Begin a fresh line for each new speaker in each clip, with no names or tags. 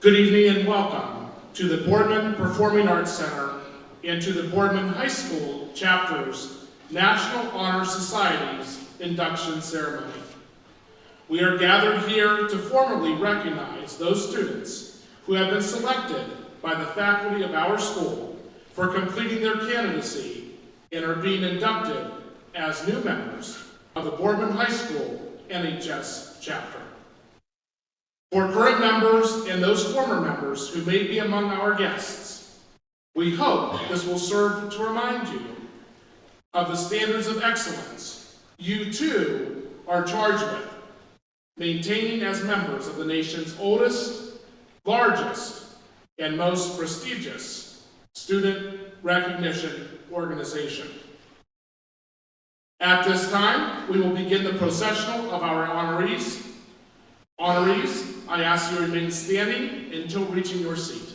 Good evening and welcome to the Boardman Performing Arts Center and to the Boardman High School Chapter's National Honor Society's induction ceremony. We are gathered here to formally recognize those students who have been selected by the faculty of our school for completing their candidacy and are being inducted as new members of the Boardman High School NHS chapter. For current members and those former members who may be among our guests, we hope this will serve to remind you of the standards of excellence you too are charged with, maintaining as members of the nation's oldest, largest, and most prestigious student recognition organization. At this time, we will begin the processional of our honorees. Honorees, I ask you to remain standing until reaching your seat.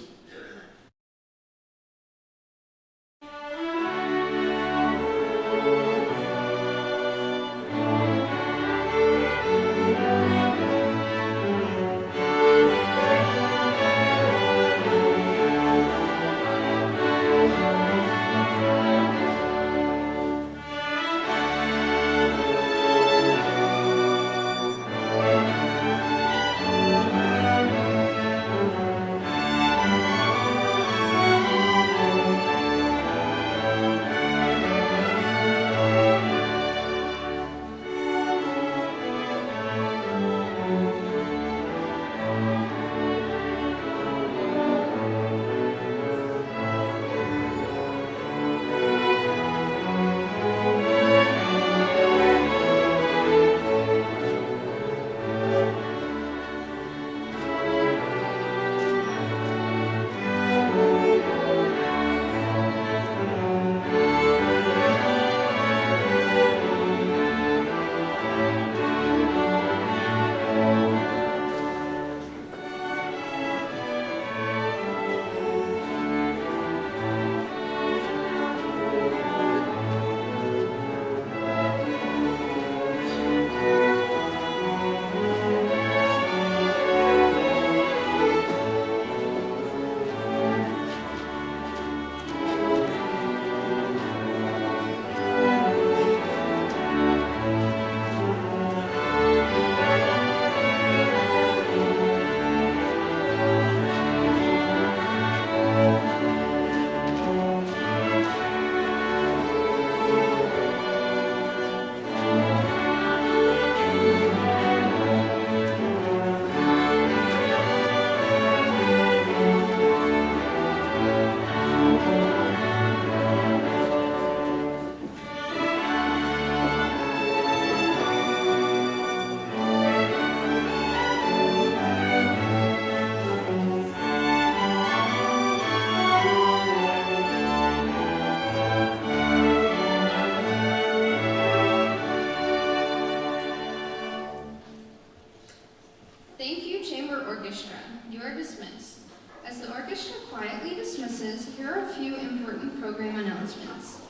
Thank you, Chamber Orchestra. You are dismissed. As the orchestra quietly dismisses, here are a few important program announcements.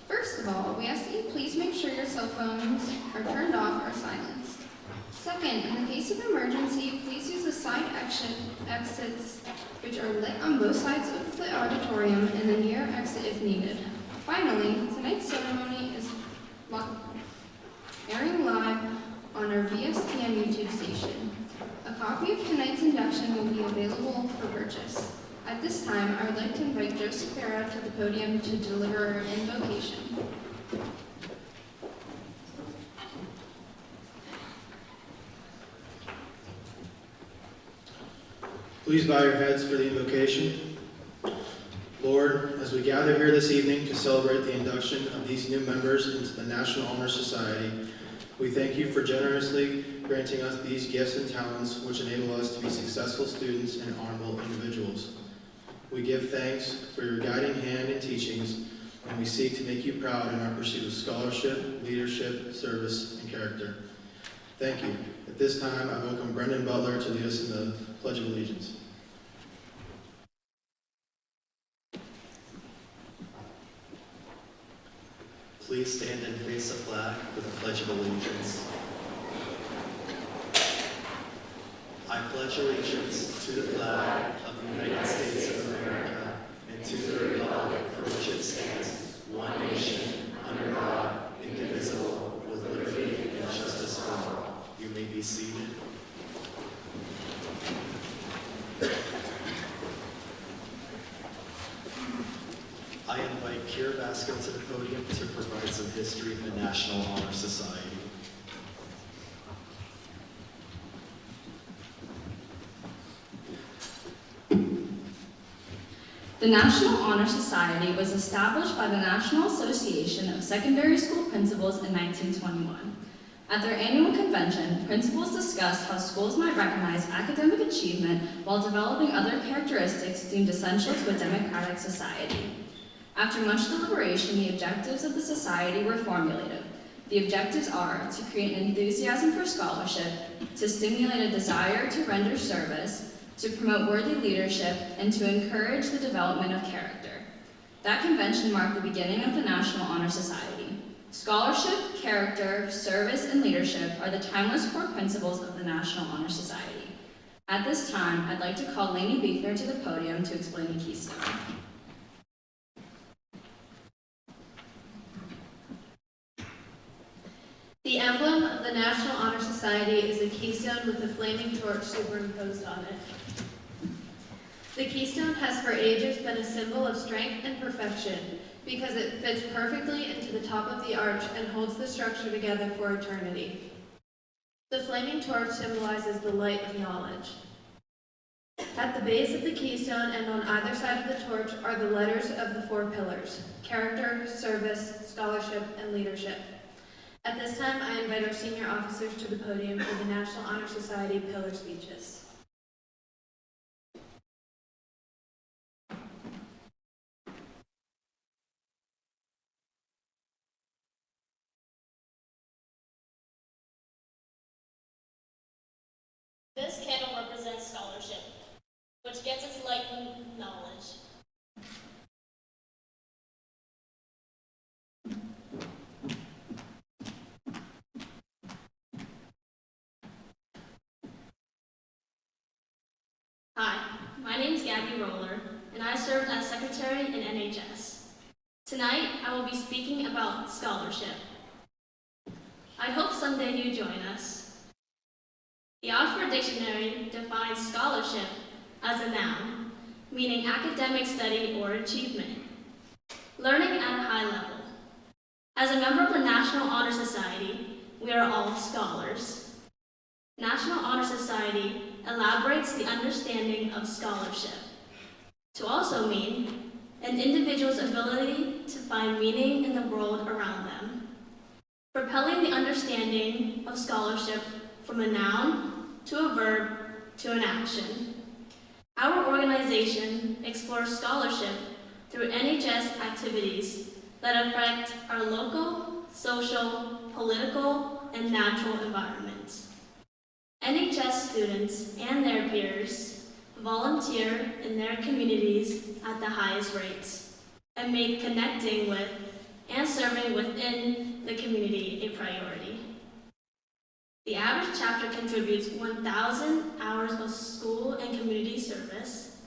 First of all, we ask that you please make sure your cell phones are turned off or silenced. Second, in the case of emergency, please use the side exits which are lit on both sides of the auditorium and the near exit if needed. Finally, tonight's ceremony is airing live on our VSTN YouTube station. A copy of tonight's induction will be available for purchase. At this time, I would like to invite Joseph Farah to the podium to deliver her invocation.
Please bow your heads for the invocation. Lord, as we gather here this evening to celebrate the induction of these new members into the National Honor Society, we thank you for generously granting us these gifts and talents which enable us to be successful students and honorable individuals. We give thanks for your guiding hand and teachings, and we seek to make you proud in our pursuit of scholarship, leadership, service, and character. Thank you. At this time, I welcome Brendan Butler to lead us in the Pledge of Allegiance.
Please stand and face the flag for the Pledge of Allegiance. I pledge allegiance to the flag Kira Vasco to the podium to provide some history of the National Honor Society.
The National Honor Society was established by the National Association of Secondary School Principals in 1921. At their annual convention, principals discussed how schools might recognize academic achievement while developing other characteristics deemed essential to a democratic society. After much deliberation, the objectives of the society were formulated. The objectives are to create an enthusiasm for scholarship, to stimulate a desire to render service, to promote worthy leadership, and to encourage the development of character. That convention marked the beginning of the National Honor Society. Scholarship, character, service, and leadership are the timeless core principles of the National Honor Society. At this time, I'd like to call Lainey Buechner to the podium to explain the keystone.
The emblem of the National Honor Society is a keystone with a flaming torch superimposed on it. The keystone has for ages been a symbol of strength and perfection because it fits perfectly into the top of the arch and holds the structure together for eternity. The flaming torch symbolizes the light of knowledge. At the base of the keystone and on either side of the torch are the letters of the 4 pillars: character, service, scholarship, and leadership. At this time, I invite our senior officers to the podium for the National Honor Society pillar speeches.
This candle represents scholarship, which gets its light from knowledge. Hi, my name is Gabby Roller, and I served as secretary in NHS. Tonight, I will be speaking about scholarship. I hope someday you join us. The Oxford Dictionary defines scholarship as a noun, meaning academic study or achievement, learning at a high level. As a member of the National Honor Society, we are all scholars. National Honor Society elaborates the understanding of scholarship to also mean an individual's ability to find meaning in the world around them, propelling the understanding of scholarship from a noun to a verb to an action. Our organization explores scholarship through NHS activities that affect our local, social, political, and natural environments. NHS students and their peers volunteer in their communities at the highest rates and make connecting with and serving within the community a priority. The average chapter contributes 1,000 hours of school and community service,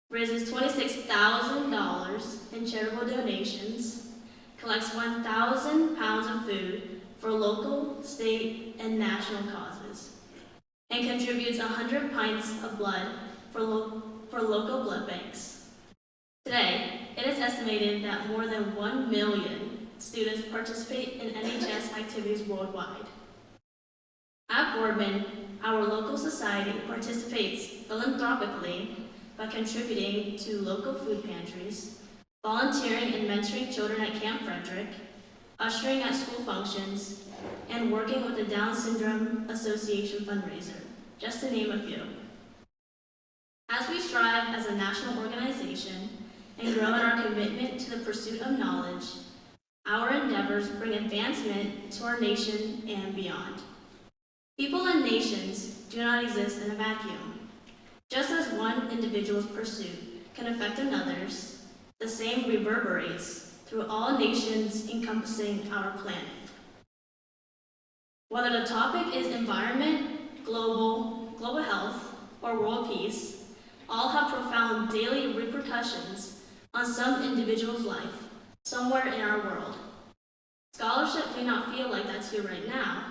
raises $26,000 in charitable donations, collects 1,000 pounds of food for local, state, and national causes, and contributes 100 pints of blood for local blood banks. Today, it is estimated that more than 1 million students participate in NHS activities worldwide. At Boardman, our local society participates philanthropically by contributing to local food pantries, volunteering and mentoring children at Camp Frederick, ushering at school functions, and working with the Down Syndrome Association fundraiser, just to name a few. As we strive as a national organization and grow in our commitment to the pursuit of knowledge, our endeavors bring advancement to our nation and beyond. People and nations do not exist in a vacuum. Just as one individual's pursuit can affect another's, the same reverberates through all nations encompassing our planet. Whether the topic is environment, global health, or world peace, all have profound daily repercussions on some individual's life, somewhere in our world. Scholarship may not feel like that's here right now,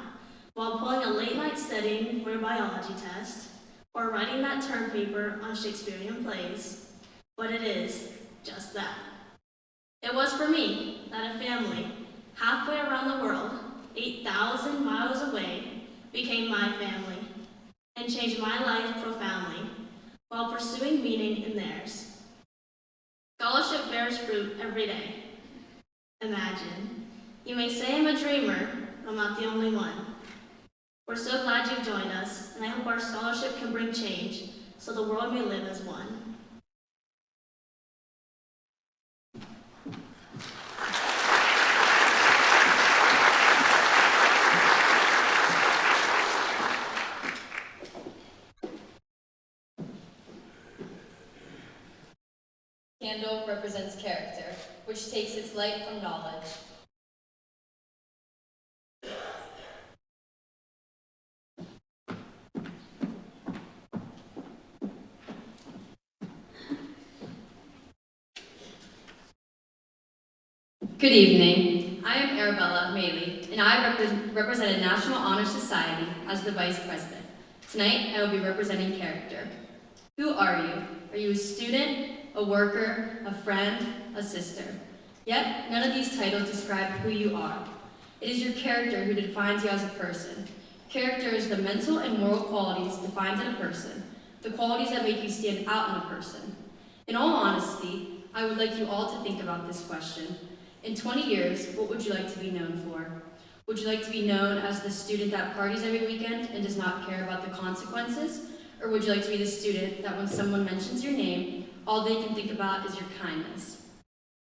while pulling a late night studying for a biology test, or writing that term paper on Shakespearean plays, but it is just that. It was for me that a family halfway around the world, 8,000 miles away, became my family and changed my life profoundly while pursuing meaning in theirs. Scholarship bears fruit every day. Imagine. You may say I'm a dreamer, but I'm not the only one. We're so glad you've joined us, and I hope our scholarship can bring change so the world may live as one.
Candle represents character, which takes its light from knowledge. Good evening. I am Arabella Maley, and I represented National Honor Society as the Vice President. Tonight, I will be representing character. Who are you? Are you a student, a worker, a friend, a sister? Yet, none of these titles describe who you are. It is your character who defines you as a person. Character is the mental and moral qualities defined in a person, the qualities that make you stand out in a person. In all honesty, I would like you all to think about this question. In 20 years, what would you like to be known for? Would you like to be known as the student that parties every weekend and does not care about the consequences? Or would you like to be the student that when someone mentions your name, all they can think about is your kindness?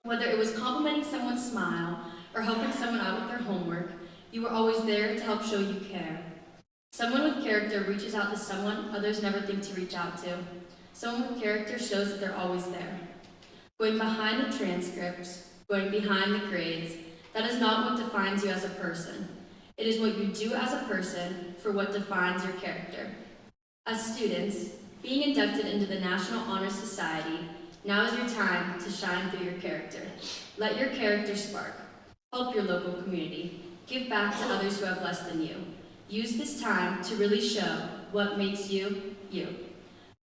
Whether it was complimenting someone's smile or helping someone out with their homework, you were always there to help show you care. Someone with character reaches out to someone others never think to reach out to. Someone with character shows that they're always there. Going behind the transcripts, going behind the grades, that is not what defines you as a person. It is what you do as a person for what defines your character. As students, being inducted into the National Honor Society, now is your time to shine through your character. Let your character spark. Help your local community. Give back to others who have less than you. Use this time to really show what makes you, you.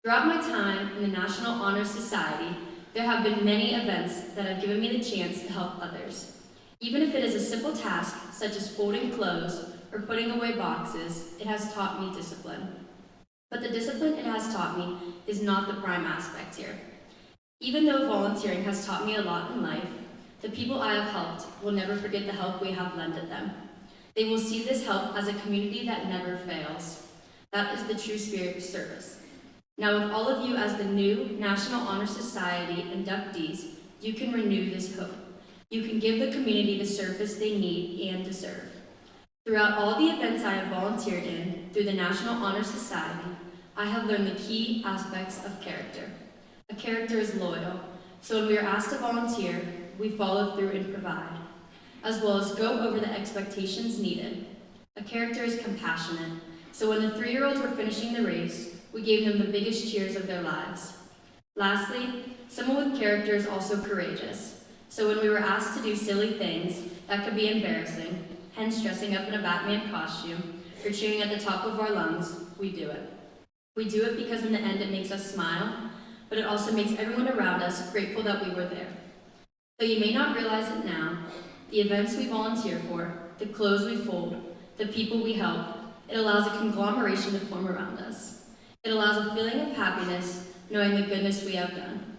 Throughout my time in the National Honor Society, there have been many events that have given me the chance to help others. Even if it is a simple task, such as folding clothes or putting away boxes, it has taught me discipline. But the discipline it has taught me is not the prime aspect here. Even though volunteering has taught me a lot in life, the people I have helped will never forget the help we have lended them. They will see this help as a community that never fails. That is the true spirit of service. Now with all of you as the new National Honor Society inductees, you can renew this hope. You can give the community the service they need and deserve. Throughout all the events I have volunteered in through the National Honor Society, I have learned the key aspects of character. A character is loyal, so when we are asked to volunteer, we follow through and provide, as well as go over the expectations needed. A character is compassionate, so when the 3-year-olds were finishing the race, we gave them the biggest cheers of their lives. Lastly, someone with character is also courageous, so when we were asked to do silly things that could be embarrassing, hence dressing up in a Batman costume or cheering at the top of our lungs, we do it. We do it because in the end it makes us smile, but it also makes everyone around us grateful that we were there. Though you may not realize it now, the events we volunteer for, the clothes we fold, the people we help, it allows a conglomeration to form around us. It allows a feeling of happiness knowing the goodness we have done.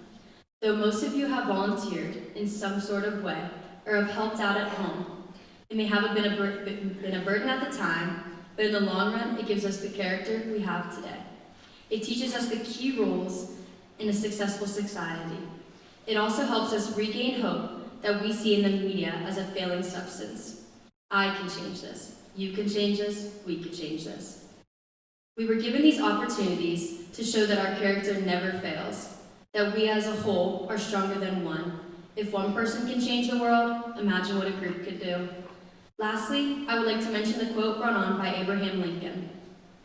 Though most of you have volunteered in some sort of way or have helped out at home, it may have been a burden at the time, but in the long run, it gives us the character we have today. It teaches us the key roles in a successful society. It also helps us regain hope that we see in the media as a failing substance. I can change this. You can change this. We can change this. We were given these opportunities to show that our character never fails, that we as a whole are stronger than one. If one person can change the world, imagine what a group could do. Lastly, I would like to mention the quote brought on by Abraham Lincoln.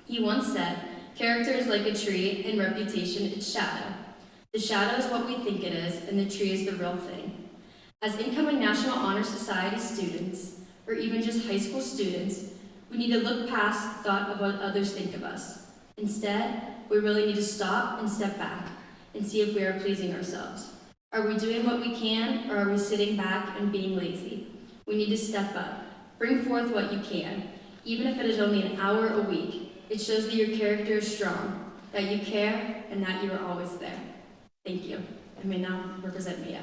He once said, "Character is like a tree, and reputation its shadow. The shadow is what we think it is, and the tree is the real thing." As incoming National Honor Society students, or even just high school students, we need to look past the thought of what others think of us. Instead, we really need to stop and step back and see if we are pleasing ourselves. Are we doing what we can, or are we sitting back and being lazy? We need to step up. Bring forth what you can, even if it is only an hour a week. It shows that your character is strong, that you care, and that you are always there. Thank you. I may now represent Mia.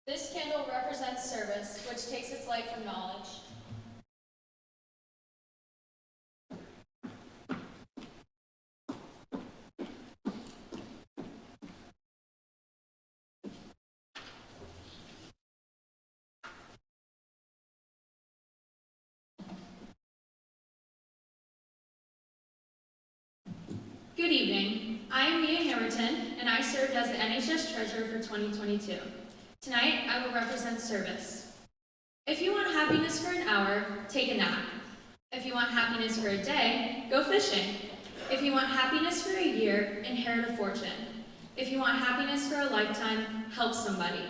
This candle represents service, which takes its light from knowledge. Good evening. I am Mia Hammerton, and I served as the NHS Treasurer for 2022. Tonight, I will represent service. If you want happiness for an hour, take a nap. If you want happiness for a day, go fishing. If you want happiness for a year, inherit a fortune. If you want happiness for a lifetime, help somebody.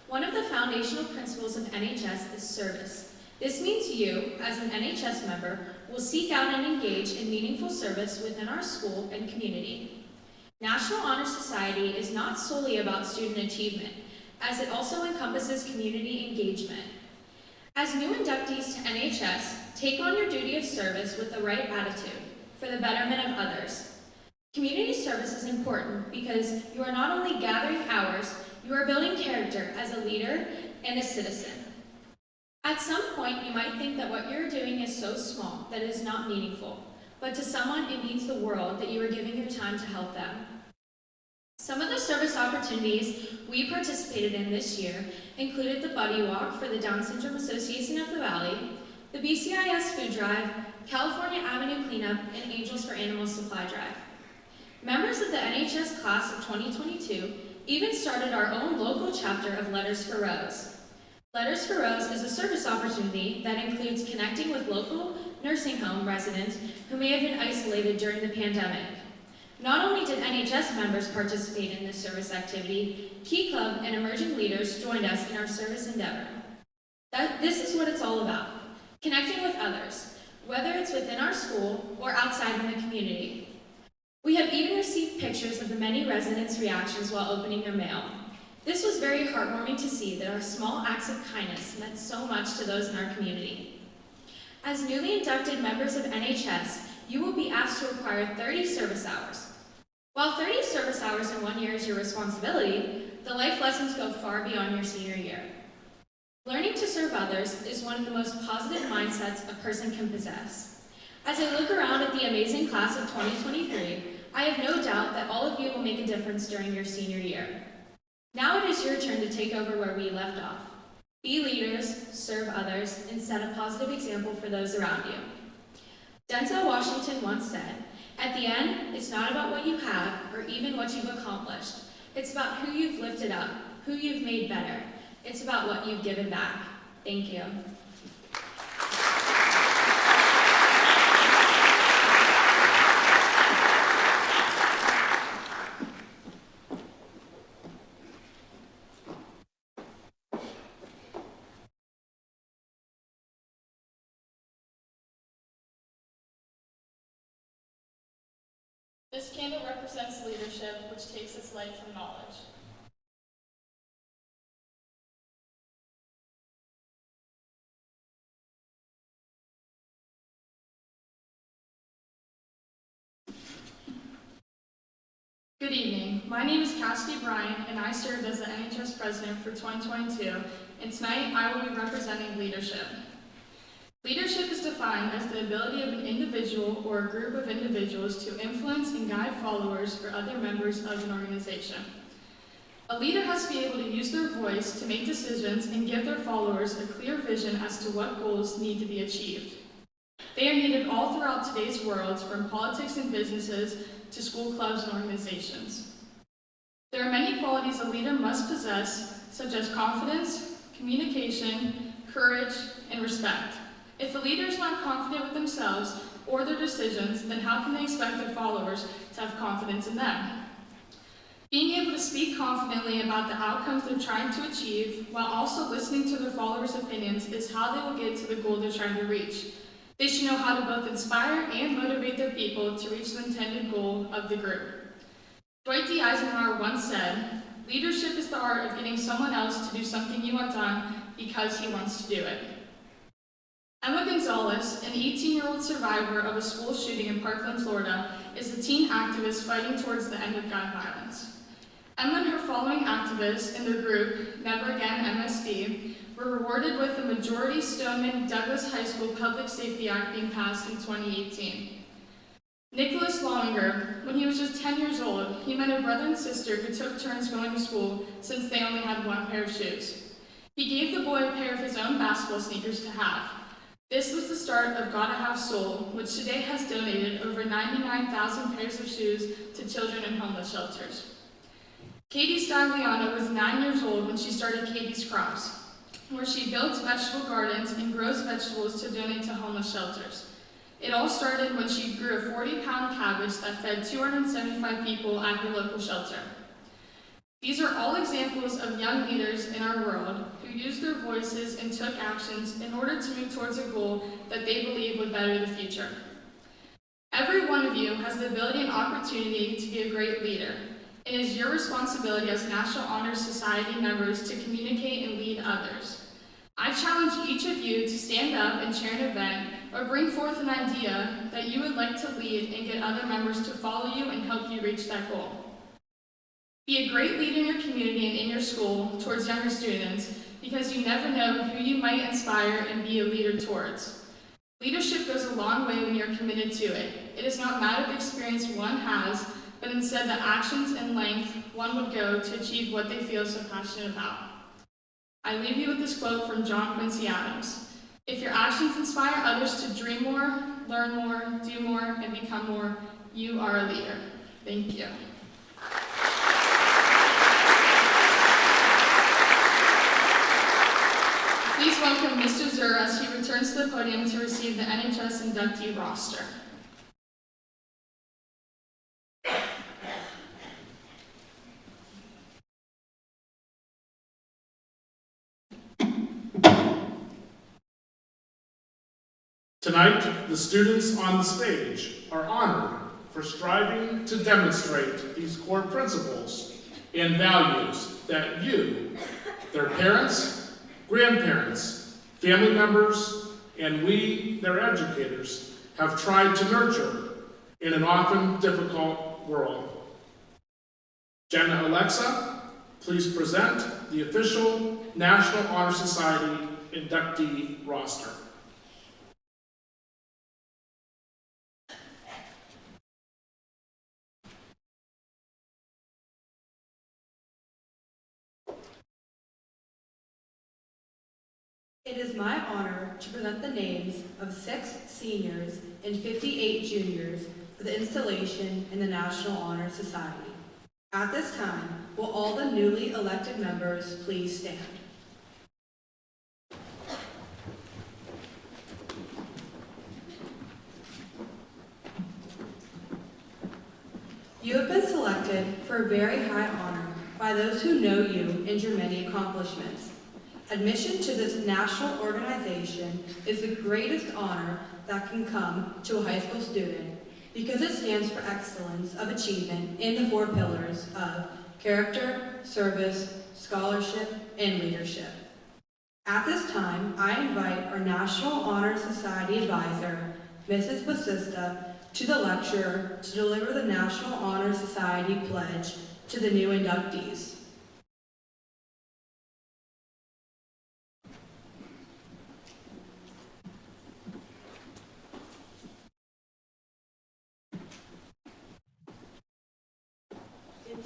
One of the foundational principles of NHS is service. This means you, as an NHS member, will seek out and engage in meaningful service within our school and community. National Honor Society is not solely about student achievement, as it also encompasses community engagement. As new inductees to NHS, take on your duty of service with the right attitude for the betterment of others. Community service is important because you are not only gathering hours, you are building character as a leader and a citizen. At some point, you might think that what you're doing is so small that it is not meaningful, but to someone it means the world that you are giving your time to help them. Some of the service opportunities we participated in this year included the Buddy Walk for the Down Syndrome Association of the Valley, the BCIS Food Drive, California Avenue Cleanup, and Angels for Animals Supply Drive. Members of the NHS class of 2022 even started our own local chapter of Letters for Rose. Letters for Rose is a service opportunity that includes connecting with local nursing home residents who may have been isolated during the pandemic. Not only did NHS members participate in this service activity, Key Club and emerging leaders joined us in our service endeavor. This is what it's all about, connecting with others, whether it's within our school or outside in the community. We have even received pictures of the many residents' reactions while opening their mail. This was very heartwarming to see that our small acts of kindness meant so much to those in our community. As newly inducted members of NHS, you will be asked to acquire 30 service hours. While 30 service hours in 1 year is your responsibility, the life lessons go far beyond your senior year. Learning to serve others is one of the most positive mindsets a person can possess. As I look around at the amazing class of 2023, I have no doubt that all of you will make a difference during your senior year. Now it is your turn to take over where we left off. Be leaders, serve others, and set a positive example for those around you. Denzel Washington once said, "At the end, it's not about what you have or even what you've accomplished. It's about who you've lifted up, who you've made better. It's about what you've given back." Thank you. This candle represents leadership, which takes its light from knowledge. Good evening. My name is Cassidy Bryan, and I served as the NHS President for 2022, and tonight I will be representing leadership. Leadership is defined as the ability of an individual or a group of individuals to influence and guide followers or other members of an organization. A leader has to be able to use their voice to make decisions and give their followers a clear vision as to what goals need to be achieved. They are needed all throughout today's world, from politics and businesses to school clubs and organizations. There are many qualities a leader must possess, such as confidence, communication, courage, and respect. If a leader is not confident with themselves,
or their decisions, then how can they expect their followers to have confidence in them? Being able to speak confidently about the outcomes they're trying to achieve while also listening to their followers' opinions is how they will get to the goal they're trying to reach. They should know how to both inspire and motivate their people to reach the intended goal of the group. Dwight D. Eisenhower once said, "Leadership is the art of getting someone else to do something you want done because he wants to do it." Emma Gonzalez, an 18-year-old survivor of a school shooting in Parkland, Florida, is a teen activist fighting towards the end of gun violence. Emma and her following activists in their group, Never Again MSD, were rewarded with the majority Stoneman Douglas High School Public Safety Act being passed in 2018. Nicholas Lowinger, when he was just 10 years old, he met a brother and sister who took turns going to school since they only had one pair of shoes. He gave the boy a pair of his own basketball sneakers to have. This was the start of Gotta Have Soul, which today has donated over 99,000 pairs of shoes to children in homeless shelters. Katie Stagliano was 9 years old when she started Katie's Crops, where she builds vegetable gardens and grows vegetables to donate to homeless shelters. It all started when she grew a 40-pound cabbage that fed 275 people at her local shelter. These are all examples of young leaders in our world who used their voices and took actions in order to move towards a goal that they believe would better the future. Every one of you has the ability and opportunity to be a great leader. It is your responsibility as National Honor Society members to communicate and lead others. I challenge each of you to stand up and chair an event or bring forth an idea that you would like to lead and get other members to follow you and help you reach that goal. Be a great leader in your community and in your school towards younger students because you never know who you might inspire and be a leader towards. Leadership goes a long way when you're committed to it. It is not a matter of experience one has, but instead the actions and length one would go to achieve what they feel so passionate about. I leave you with this quote from John Quincy Adams. If your actions inspire others to dream more, learn more, do more, and become more, you are a leader. Thank you. Please welcome Mr. Zur as he returns to the podium to receive the NHS inductee roster.
Tonight, the students on the stage are honored for striving to demonstrate these core principles and values that you, their parents, grandparents, family members, and we, their educators, have tried to nurture in an often difficult world. Jenna Alexa, please present the official National Honor Society inductee roster.
It is my honor to present the names of 6 seniors and 58 juniors for the installation in the National Honor Society. At this time, will all the newly elected members please stand? You have been selected for a very high honor by those who know you and your many accomplishments. Admission to this national organization is the greatest honor that can come to a high school student because it stands for excellence of achievement in the 4 pillars of character, service, scholarship, and leadership. At this time, I invite our National Honor Society advisor, Mrs. Basista, to the lecture to deliver the National Honor Society pledge to the new inductees.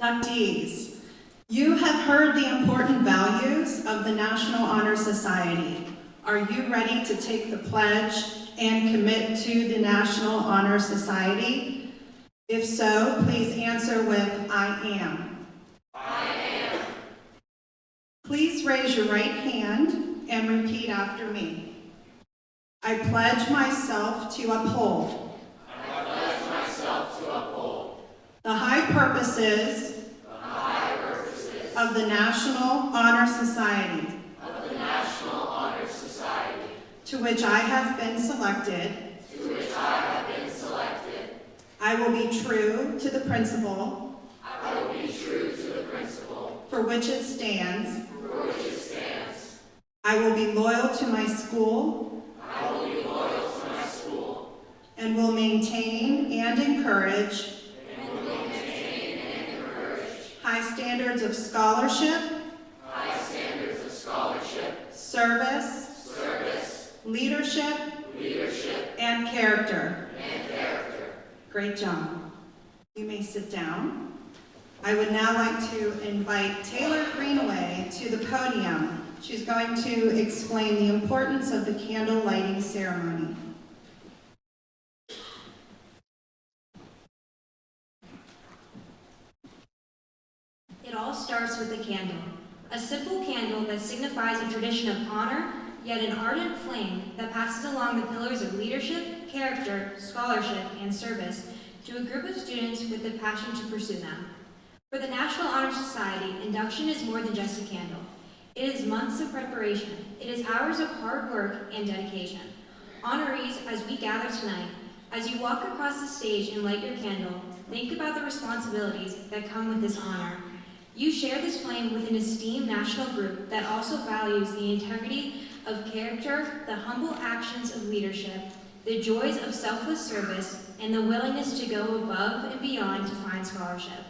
Inductees, you have heard the important values of the National Honor Society. Are you ready to take the pledge and commit to the National Honor Society? If so, please answer with I am.
I am.
Please raise your right hand and repeat after me. I pledge myself to uphold purposes of the National Honor Society, to which I have been selected, I will be true to the principle for which it stands. I will be loyal to my school and will maintain and encourage high standards of scholarship, service, leadership, and character. Great job. You may sit down. I would now like to invite Taylor Greenaway to the podium. She's going to explain the importance of the candle lighting ceremony.
It all starts with a candle. A simple candle that signifies a tradition of honor, yet an ardent flame that passes along the pillars of leadership, character, scholarship, and service to a group of students with the passion to pursue them. For the National Honor Society, induction is more than just a candle. It is months of preparation. It is hours of hard work and dedication. Honorees, as we gather tonight, as you walk across the stage and light your candle, think about the responsibilities that come with this honor. You share this flame with an esteemed national group that also values the integrity of character, the humble actions of leadership, the joys of selfless service, and the willingness to go above and beyond to find scholarship.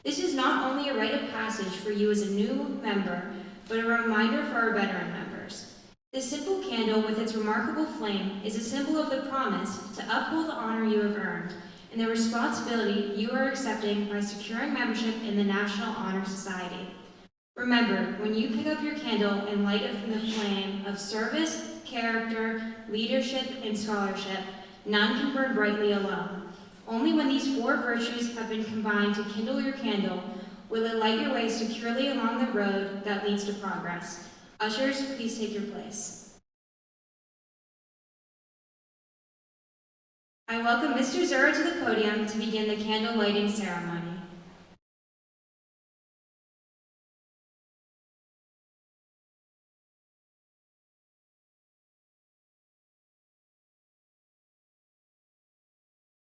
This is not only a rite of passage for you as a new member, but a reminder for our veteran members. This simple candle with its remarkable flame is a symbol of the promise to uphold the honor you have earned and the responsibility you are accepting by securing membership in the National Honor Society. Remember, when you pick up your candle and light it from the flame of service, character, leadership, and scholarship, none can burn brightly alone. Only when these four virtues have been combined to kindle your candle will it light your way securely along the road that leads to progress. Ushers, please take your place. I welcome Mr. Zura to the podium to begin the candle lighting ceremony.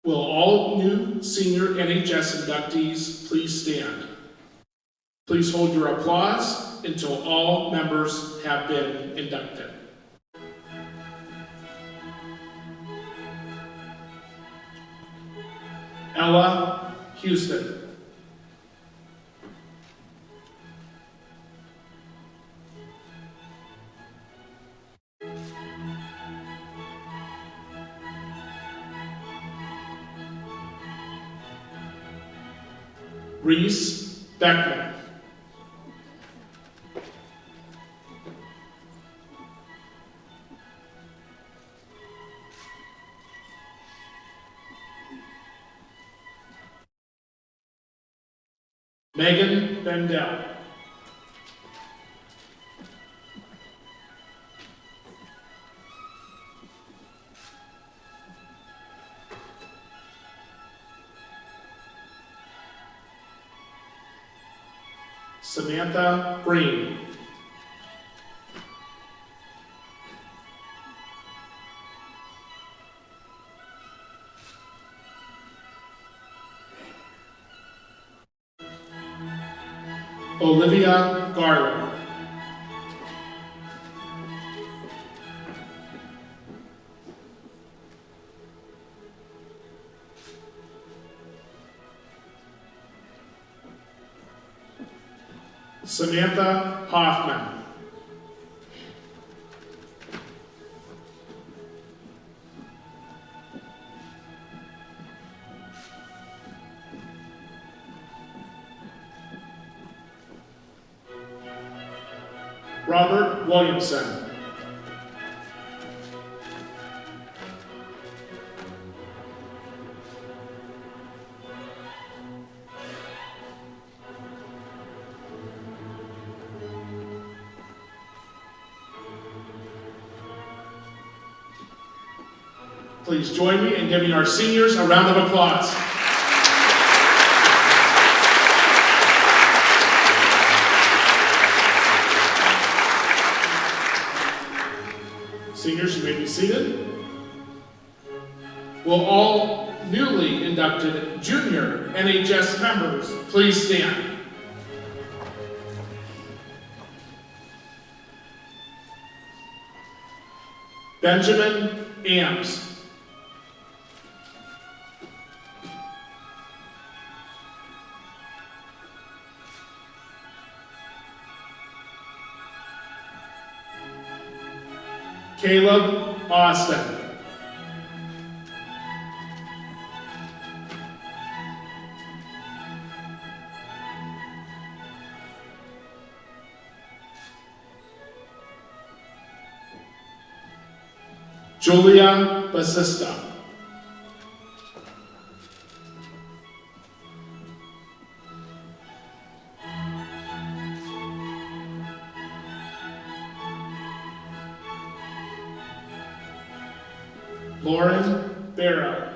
Will all new senior NHS inductees please stand? Please hold your applause until all members have been inducted. Ella Houston. Reese Beckman. Megan Bendel. Samantha Green. Olivia Garland. Samantha Hoffman. Robert Williamson. Please join me in giving our seniors a round of applause. Seniors, you may be seated. Will all newly inducted junior NHS members please stand? Benjamin Ames. Caleb Austin. Julia Basista. Lauren Barrow.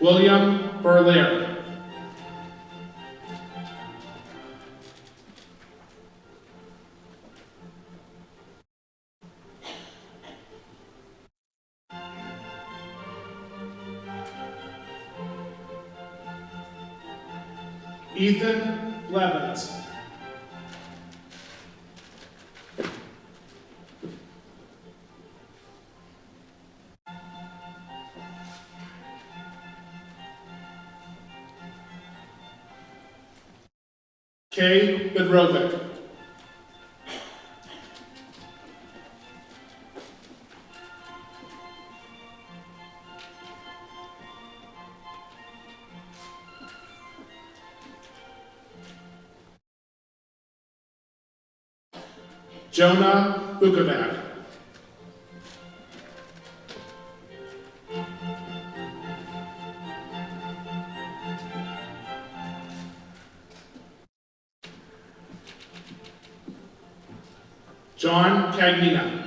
William Berlier. Ethan Levens. Kay Bedrovic. Jonah Bukovac. John Cagnina.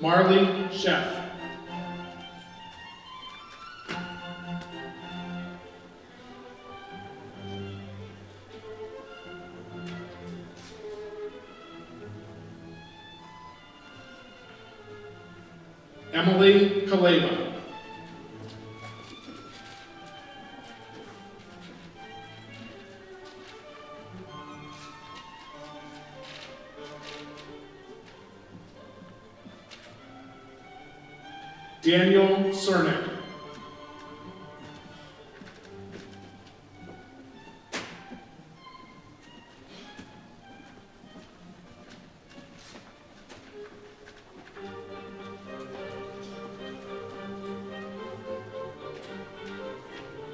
Marley Sheff. Emily Kaleva. Daniel Cernick.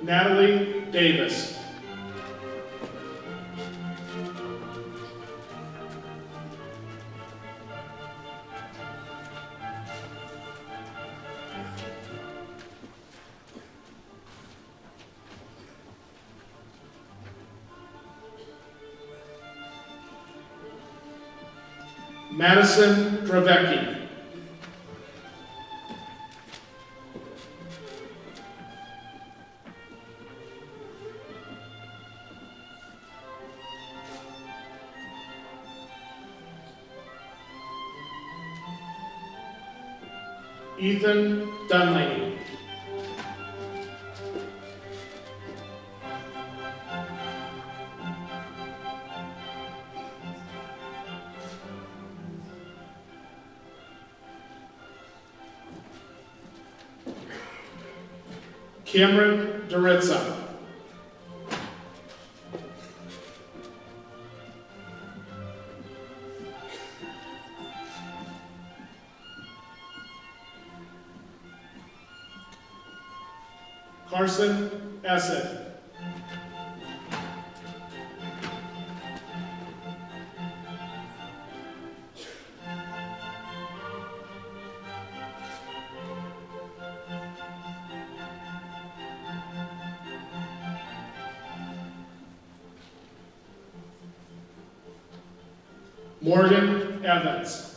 Natalie Davis. Madison Dravecki. Ethan Dunleavy. Cameron Doritza. Carson Essett. Morgan Evans.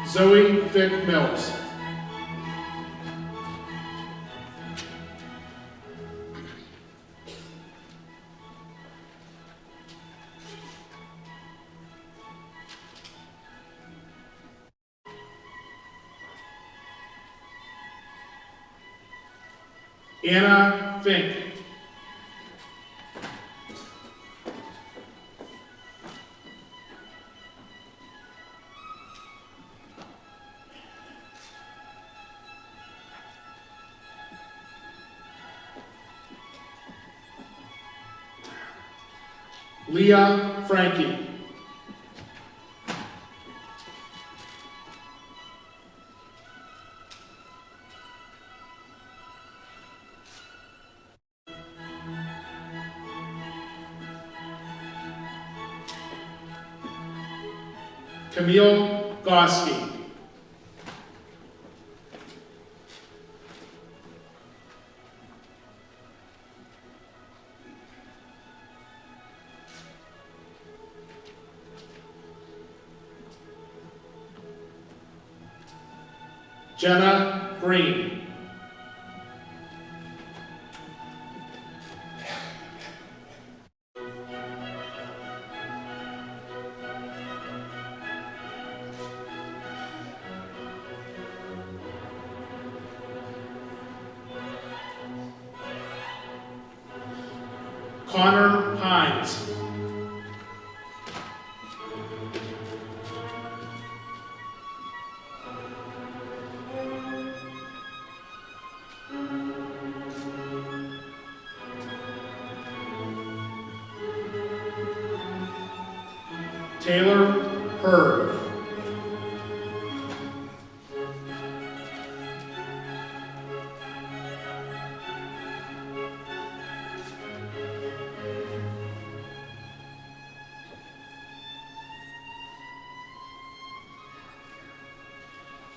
Zoe Vick Mills. Anna Fink. Leah Frankie. Camille Goski. Jenna Green. Connor Hines. Taylor Hurd.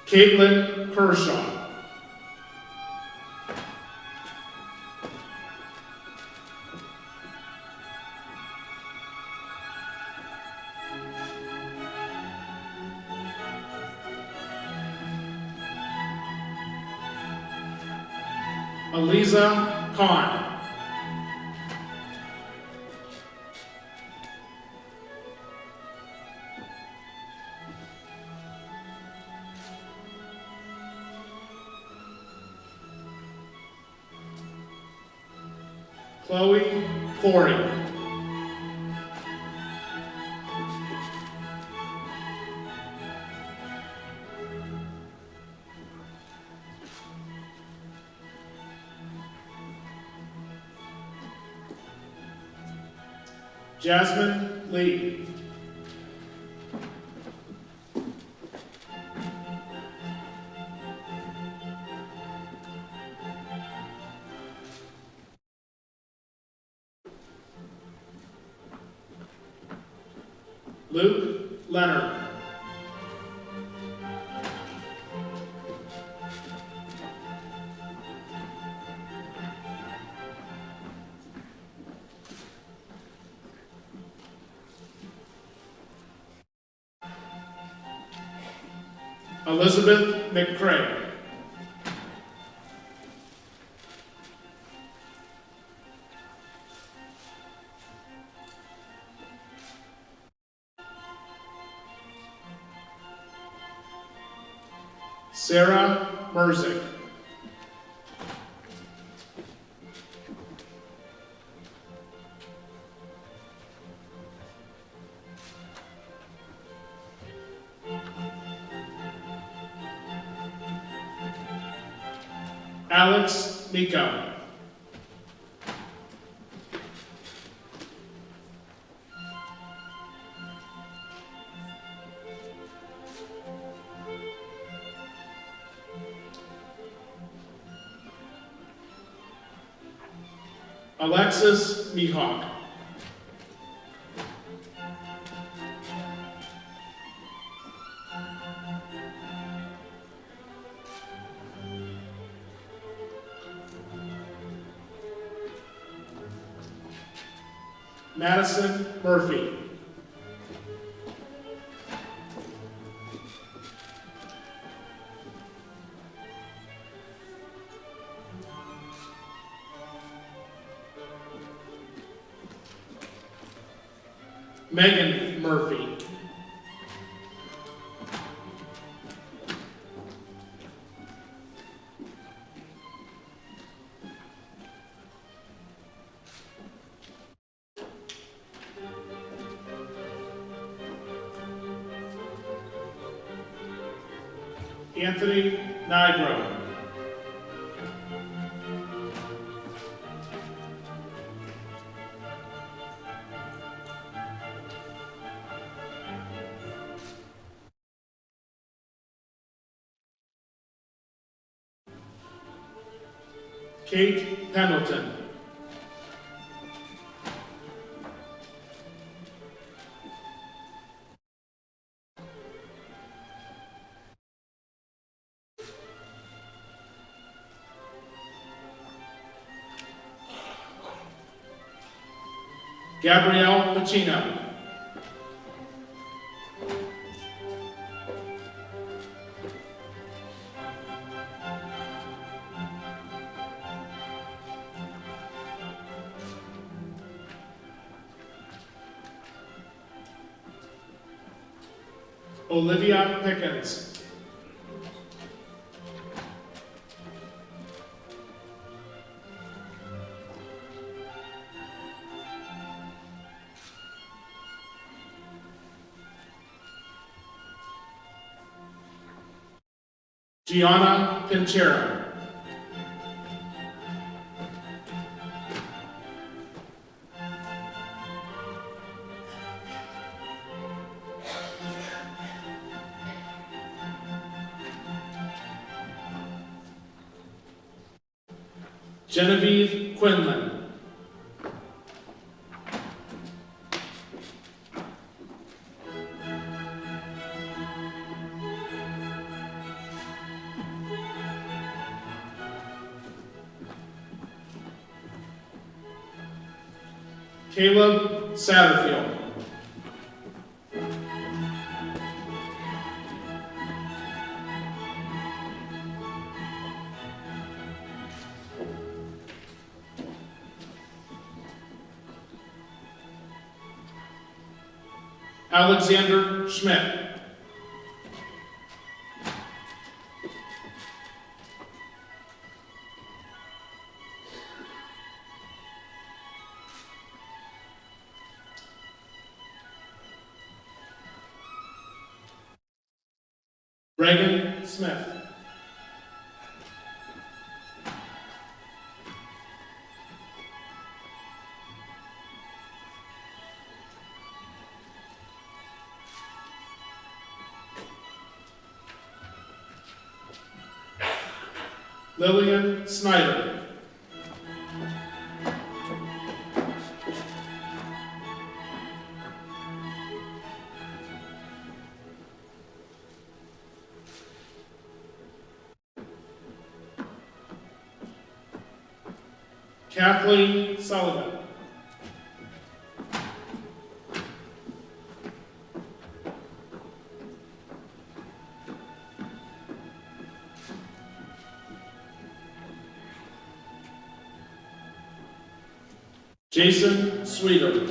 Caitlin Kershaw. Aliza Khan. Chloe Corey. Jasmine Lee. Luke Leonard. Elizabeth McCrae. Sarah Merzick. Alex Miko. Alexis Mihawk. Madison Murphy. Megan Murphy. Anthony Nigro. Kate Pendleton. Gabrielle Pacino. Olivia Pickens. Gianna Pinchero. Genevieve Quinlan. Caleb Satterfield. Alexander Schmidt. Reagan Smith. Lillian Snyder. Kathleen Sullivan. Jason Sweeter.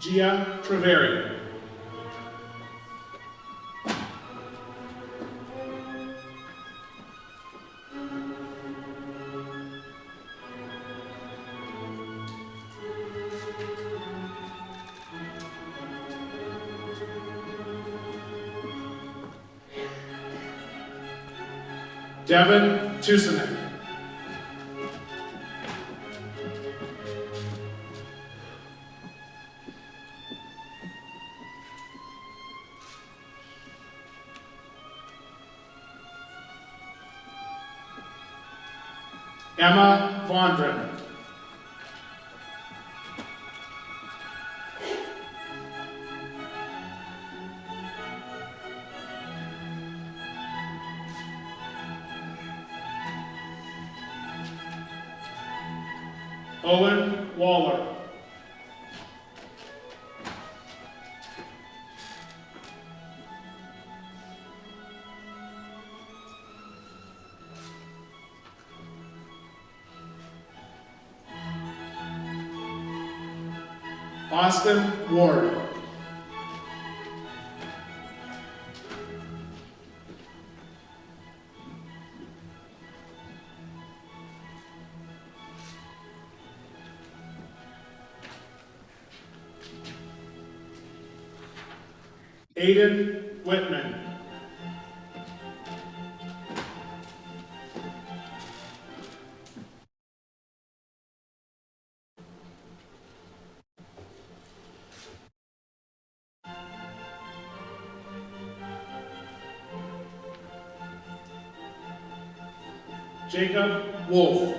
Gia Treveri. Devin Tusinek. Emma Vondren. Owen Waller. Austin Ward. Aiden Whitman. Jacob Wolf.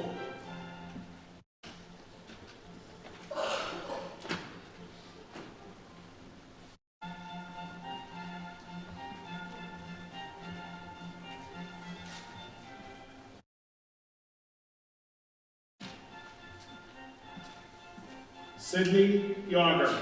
Sydney Yager.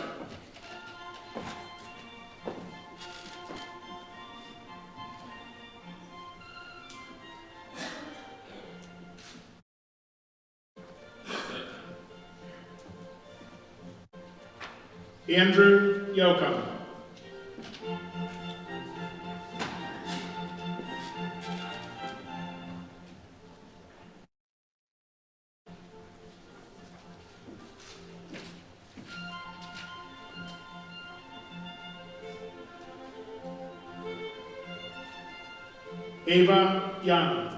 Andrew Yoakum. Ava Young.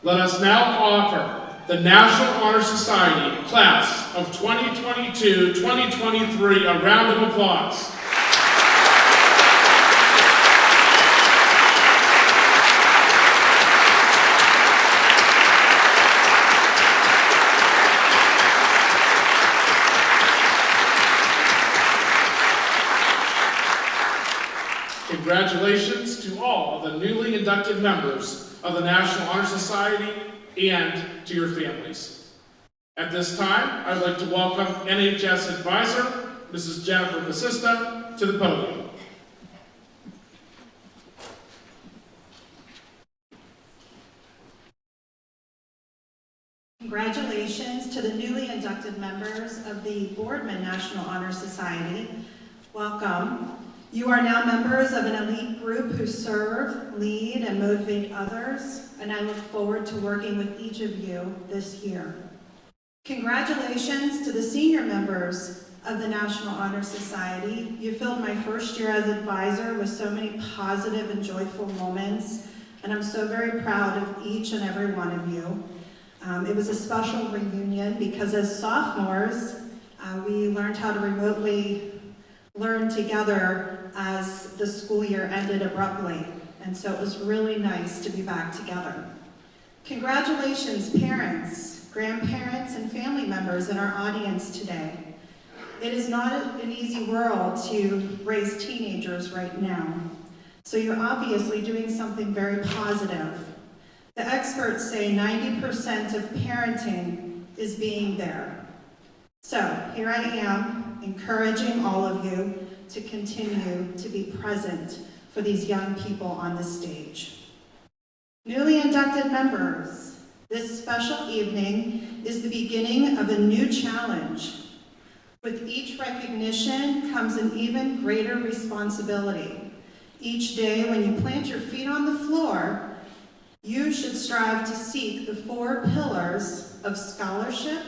Let us now offer the National Honor Society Class of 2022-2023 a round of applause. Congratulations to all of the newly inducted members of the National Honor Society and to your families. At this time, I'd like to welcome NHS Advisor, Mrs. Jennifer Basista, to the podium.
Congratulations to the newly inducted members of the Boardman National Honor Society. Welcome. You are now members of an elite group who serve, lead, and motivate others, and I look forward to working with each of you this year. Congratulations to the senior members of the National Honor Society. You filled my first year as advisor with so many positive and joyful moments, and I'm so very proud of each and every one of you. It was a special reunion because as sophomores, we learned how to remotely learn together as the school year ended abruptly, and so it was really nice to be back together. Congratulations, parents, grandparents, and family members in our audience today. It is not an easy world to raise teenagers right now, so you're obviously doing something very positive. The experts say 90% of parenting is being there. So here I am, encouraging all of you to continue to be present for these young people on the stage. Newly inducted members, this special evening is the beginning of a new challenge. With each recognition comes an even greater responsibility. Each day when you plant your feet on the floor, you should strive to seek the 4 pillars of scholarship,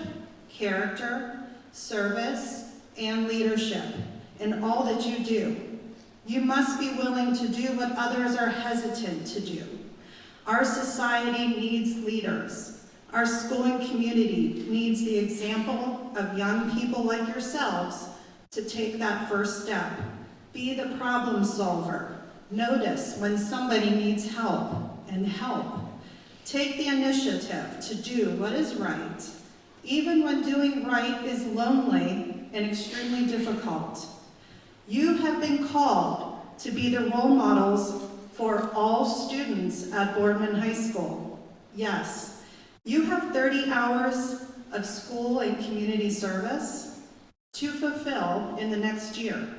character, service, and leadership in all that you do. You must be willing to do what others are hesitant to do. Our society needs leaders. Our schooling community needs the example of young people like yourselves to take that first step. Be the problem solver. Notice when somebody needs help and help. Take the initiative to do what is right, even when doing right is lonely and extremely difficult. You have been called to be the role models for all students at Boardman High School. Yes, you have 30 hours of school and community service to fulfill in the next year.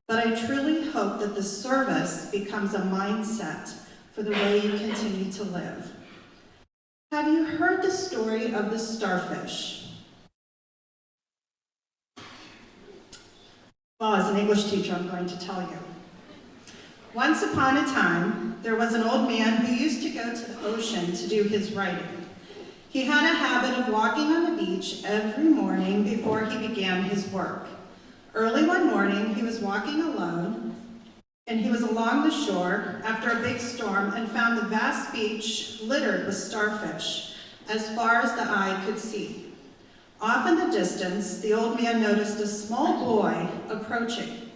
But I truly hope that the service becomes a mindset for the way you continue to live. Have you heard the story of the starfish? Well, as an English teacher, I'm going to tell you. Once upon a time, there was an old man who used to go to the ocean to do his writing. He had a habit of walking on the beach every morning before he began his work. Early one morning, he was walking alone, and he was along the shore after a big storm and found the vast beach littered with starfish as far as the eye could see. Off in the distance, the old man noticed a small boy approaching.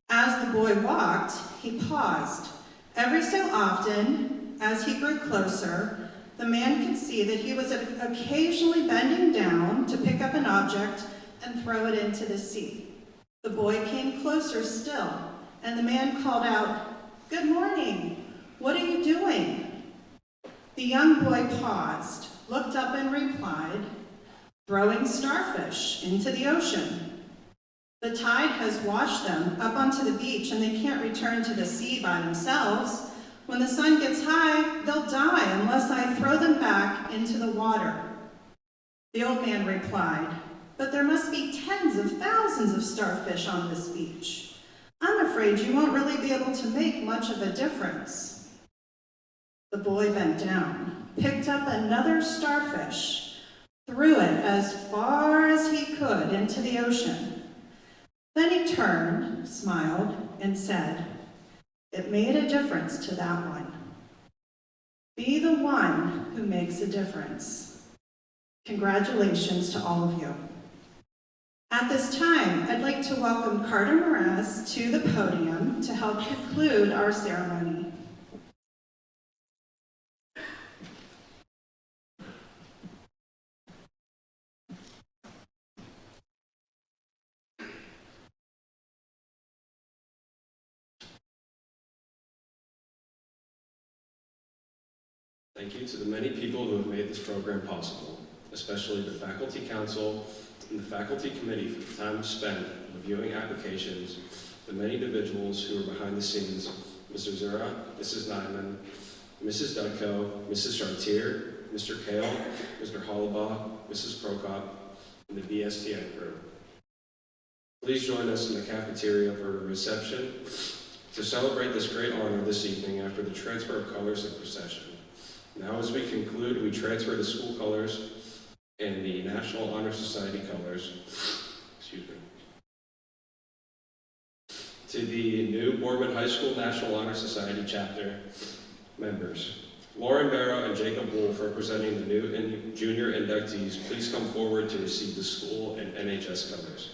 As the boy walked, he paused. Every so often, as he grew closer, the man could see that he was occasionally bending down to pick up an object and throw it into the sea. The boy came closer still, and the man called out, "Good morning. What are you doing?" The young boy paused, looked up and replied, "Throwing starfish into the ocean. The tide has washed them up onto the beach and they can't return to the sea by themselves. When the sun gets high, they'll die unless I throw them back into the water." The old man replied, "But there must be tens of thousands of starfish on this beach. I'm afraid you won't really be able to make much of a difference." The boy bent down, picked up another starfish, threw it as far as he could into the ocean. Then he turned, smiled, and said, "It made a difference to that one." Be the one who makes a difference. Congratulations to all of you. At this time, I'd like to welcome Carter Mraz to the podium to help conclude our ceremony.
Thank you to the many people who have made this program possible, especially the Faculty Council and the Faculty Committee for the time spent reviewing applications, the many individuals who are behind the scenes, Mr. Zura, Mrs. Nyman, Mrs. Dudko, Mrs. Chartier, Mr. Kale, Mr. Hollabaugh, Mrs. Prokop, and the BSTN crew. Please join us in the cafeteria for a reception to celebrate this great honor this evening after the transfer of colors and procession. Now, as we conclude, we transfer the school colors and the National Honor Society colors, to the new Boardman High School National Honor Society chapter members. Lauren Barrow and Jacob Wolf, representing the new and junior inductees, please come forward to receive the school and NHS colors.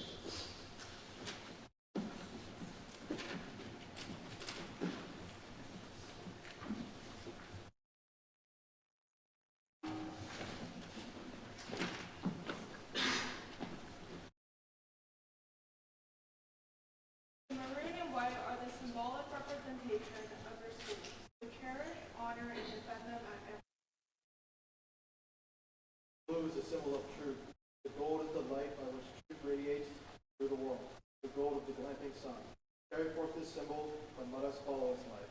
Blue is a symbol of truth. The gold is the light by which truth radiates through the world. The gold of the glamping sun. Carry forth this symbol and let us follow its light.